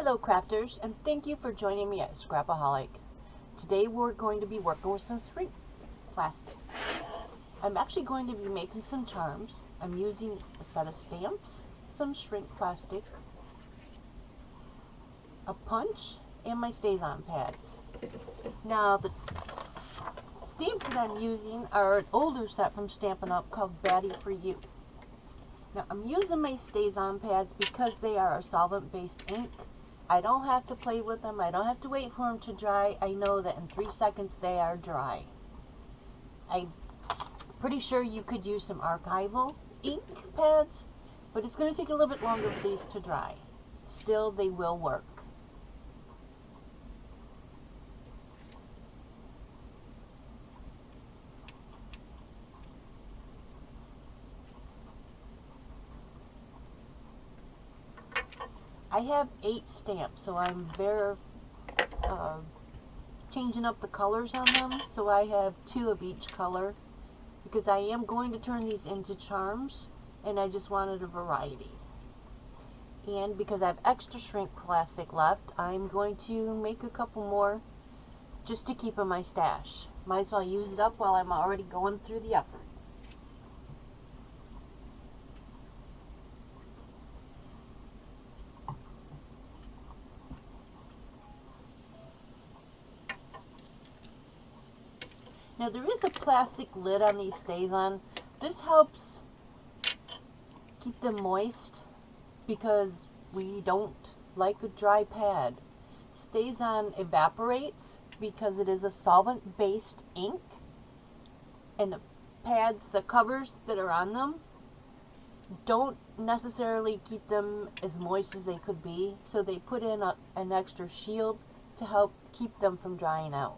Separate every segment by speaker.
Speaker 1: Hello crafters, and thank you for joining me at Scrapaholic. Today we're going to be working with some shrink plastic. I'm actually going to be making some charms. I'm using a set of stamps, some shrink plastic, a punch, and my Stazon pads. Now the stamps that I'm using are an older set from Stampin Up called Batty for You. Now I'm using my Stazon pads because they are a solvent-based ink. I don't have to play with them. I don't have to wait for them to dry. I know that in 3 seconds they are dry. I'm pretty sure you could use some archival ink pads, but it's going to take a little bit longer for these to dry. Still, they will work. I have 8 stamps, so I'm changing up the colors on them. So I have 2 of each color because I am going to turn these into charms, and I just wanted a variety. And because I have extra shrink plastic left, I'm going to make a couple more just to keep in my stash. Might as well use it up while I'm already going through the effort. Now there is a plastic lid on these Stazon. This helps keep them moist because we don't like a dry pad. Stazon evaporates because it is a solvent-based ink, and the pads, the covers that are on them, don't necessarily keep them as moist as they could be, so they put in an extra shield to help keep them from drying out.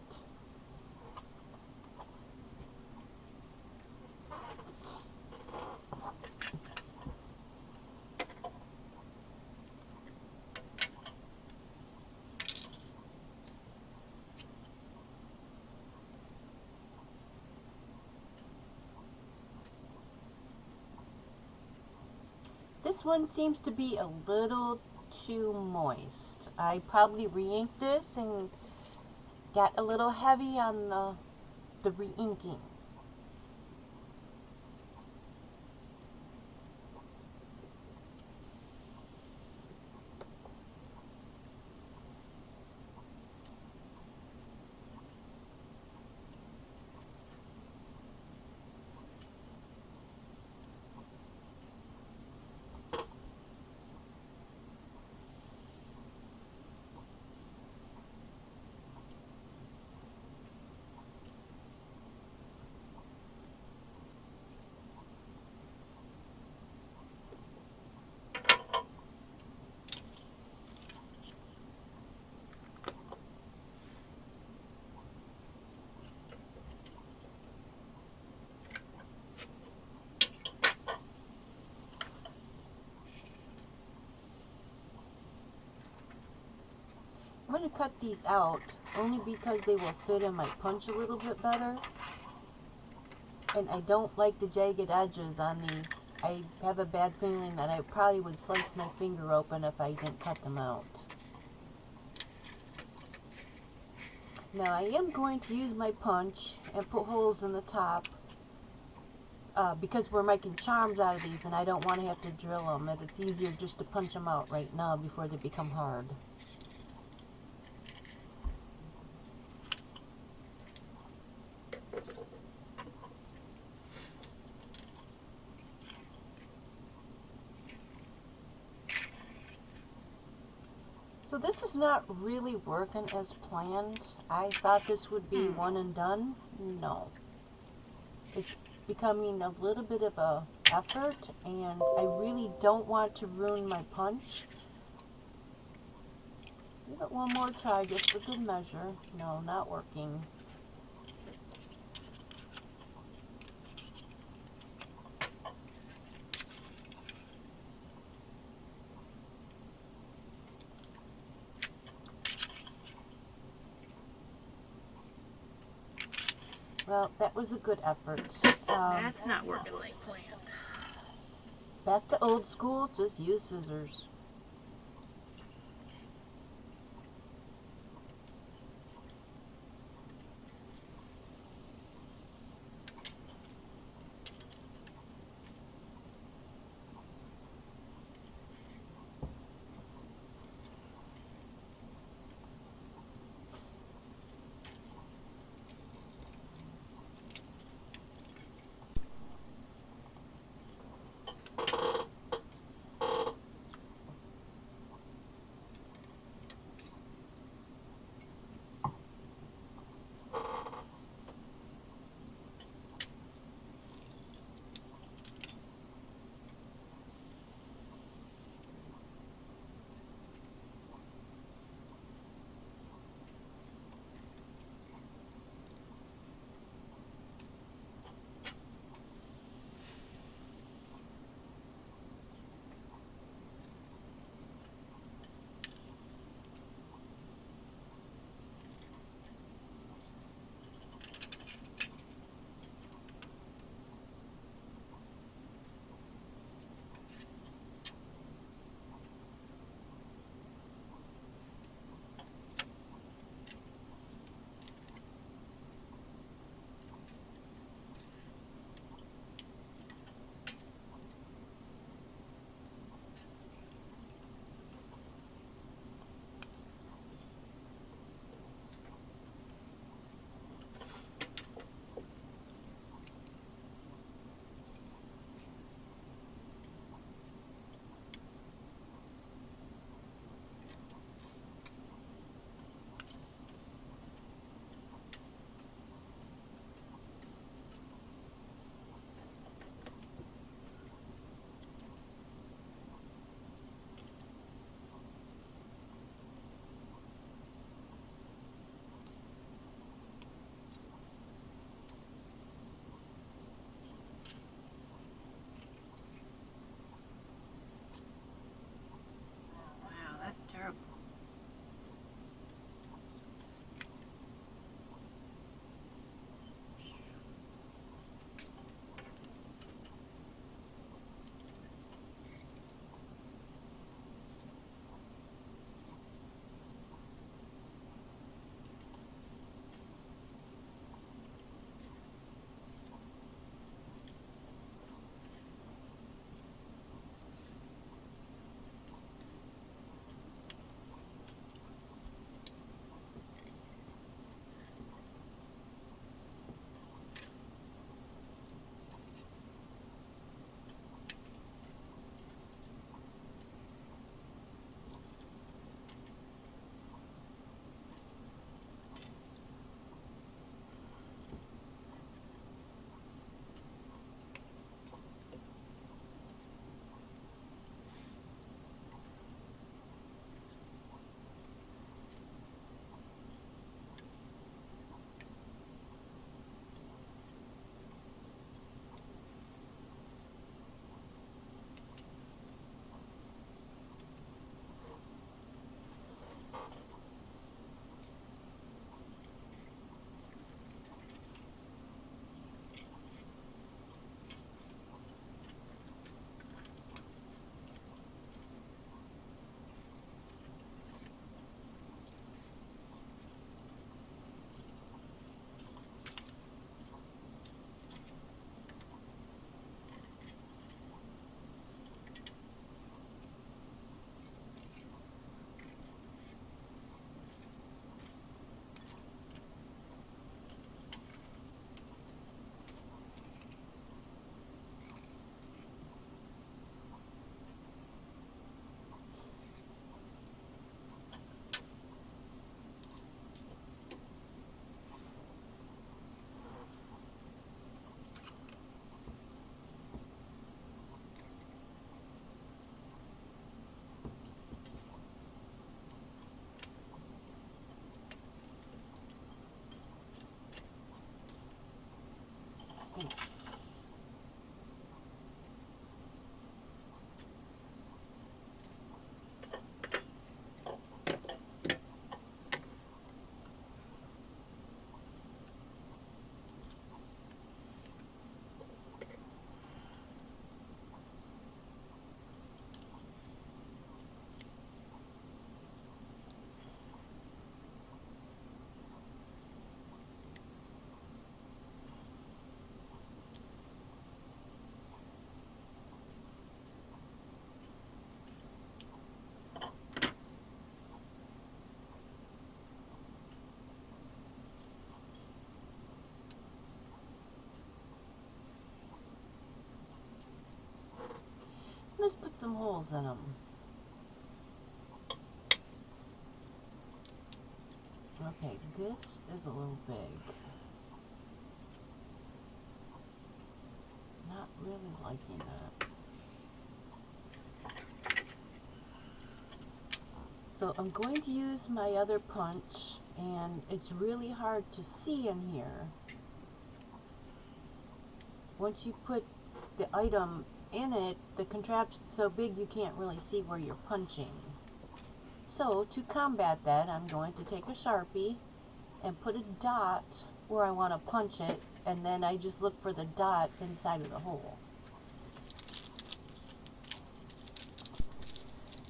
Speaker 1: This one seems to be a little too moist. I probably re-inked this and got a little heavy on the re-inking. I'm going to cut these out only because they will fit in my punch a little bit better. And I don't like the jagged edges on these. I have a bad feeling that I probably would slice my finger open if I didn't cut them out. Now I am going to use my punch and put holes in the top because we're making charms out of these and I don't want to have to drill them. And it's easier just to punch them out right now before they become hard. So this is not really working as planned. I thought this would be one and done. No. It's becoming a little bit of a effort, and I really don't want to ruin my punch. Give it one more try just for good measure. No, not working. Well, that was a good effort.
Speaker 2: That's not working like planned.
Speaker 1: Back to old school, just use scissors. holes in them. Okay, this is a little big. Not really liking that. So I'm going to use my other punch, and it's really hard to see in here. Once you put the item in it, the contraption's so big you can't really see where you're punching. So to combat that, I'm going to take a Sharpie and put a dot where I want to punch it, and then I just look for the dot inside of the hole.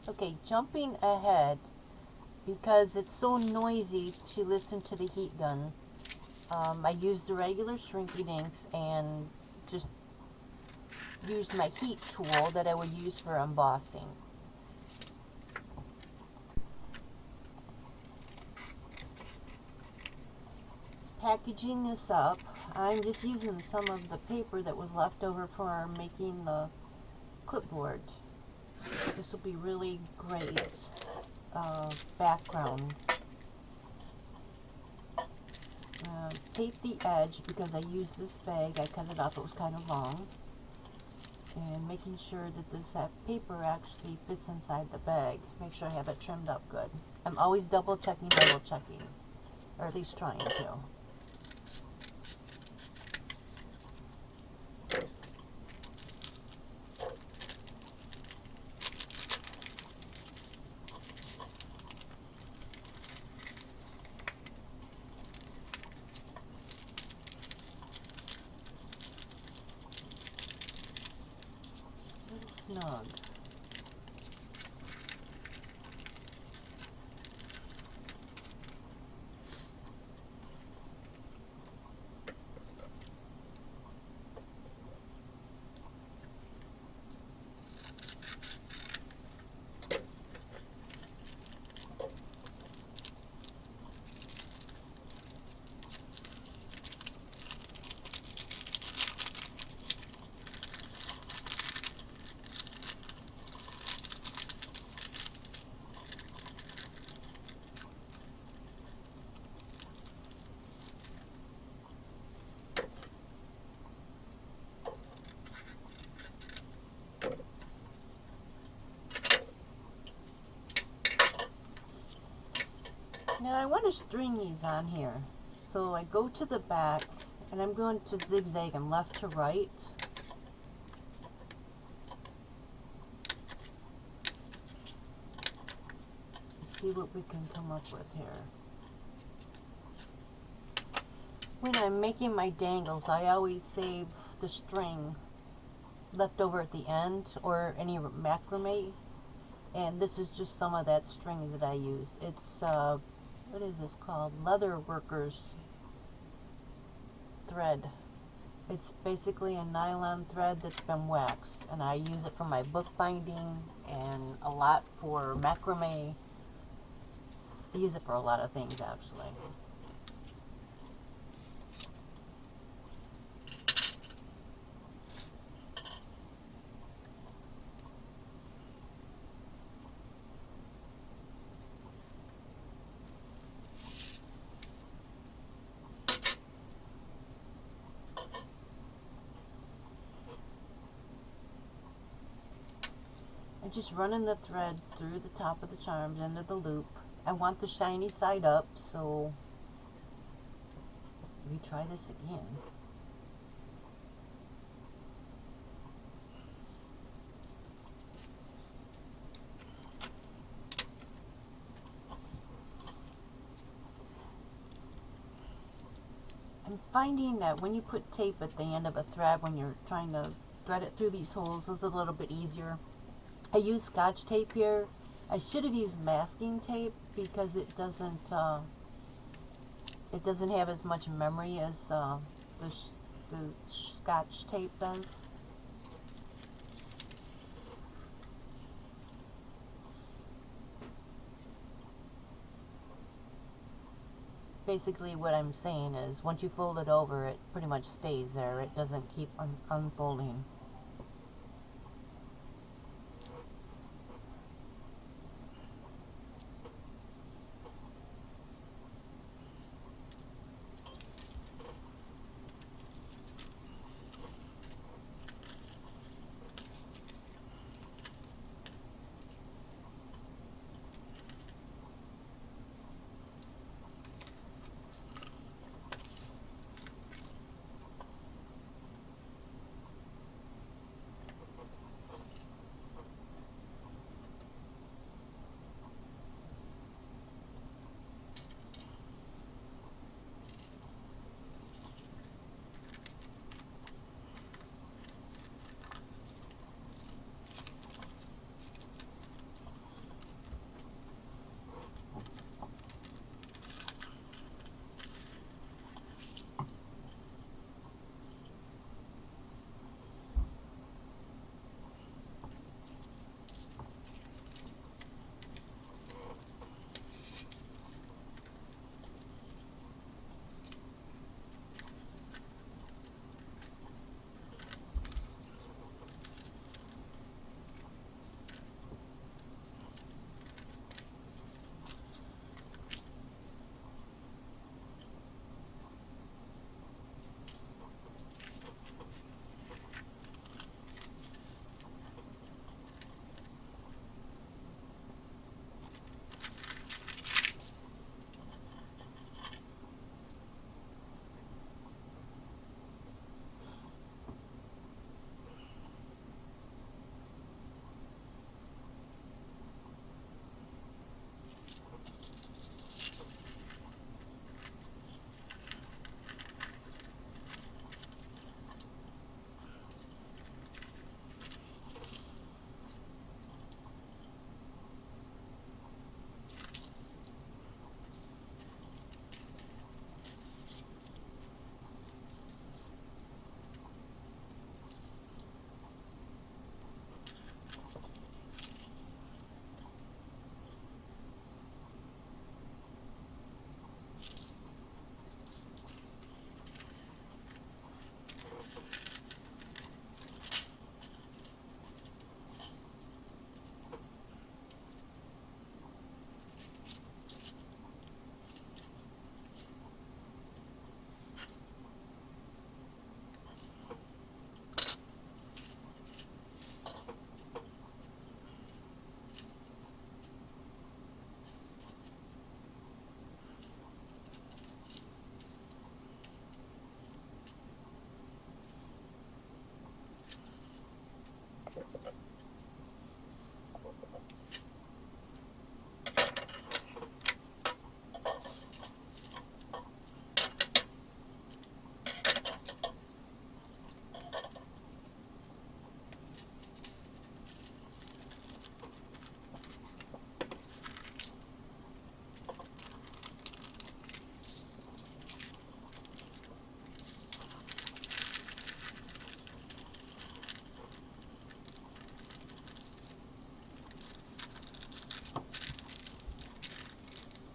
Speaker 1: Okay, jumping ahead, because it's so noisy to listen to the heat gun, I used the regular shrinky dinks and just used my heat tool that I would use for embossing. Packaging this up, I'm just using some of the paper that was left over for making the clipboard. This will be really great background. Tape the edge because I used this bag. I cut it off, it was kind of long. And making sure that this paper actually fits inside the bag. Make sure I have it trimmed up good. I'm always double checking, or at least trying to. Snug. Now I want to string these on here. So I go to the back and I'm going to zigzag them left to right. Let's see what we can come up with here. When I'm making my dangles, I always save the string left over at the end or any macrame. And this is just some of that string that I use. It's what is this called? Leather Workers thread. It's basically a nylon thread that's been waxed, and I use it for my bookbinding and a lot for macrame. I use it for a lot of things actually. I'm just running the thread through the top of the charms into the loop. I want the shiny side up, so we try this again. I'm finding that when you put tape at the end of a thread, when you're trying to thread it through these holes, it's a little bit easier. I use Scotch tape here. I should have used masking tape because it doesn't have as much memory as the Scotch tape does. Basically what I'm saying is once you fold it over, it pretty much stays there. It doesn't keep unfolding.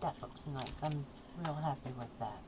Speaker 1: That looks nice. I'm real happy with that.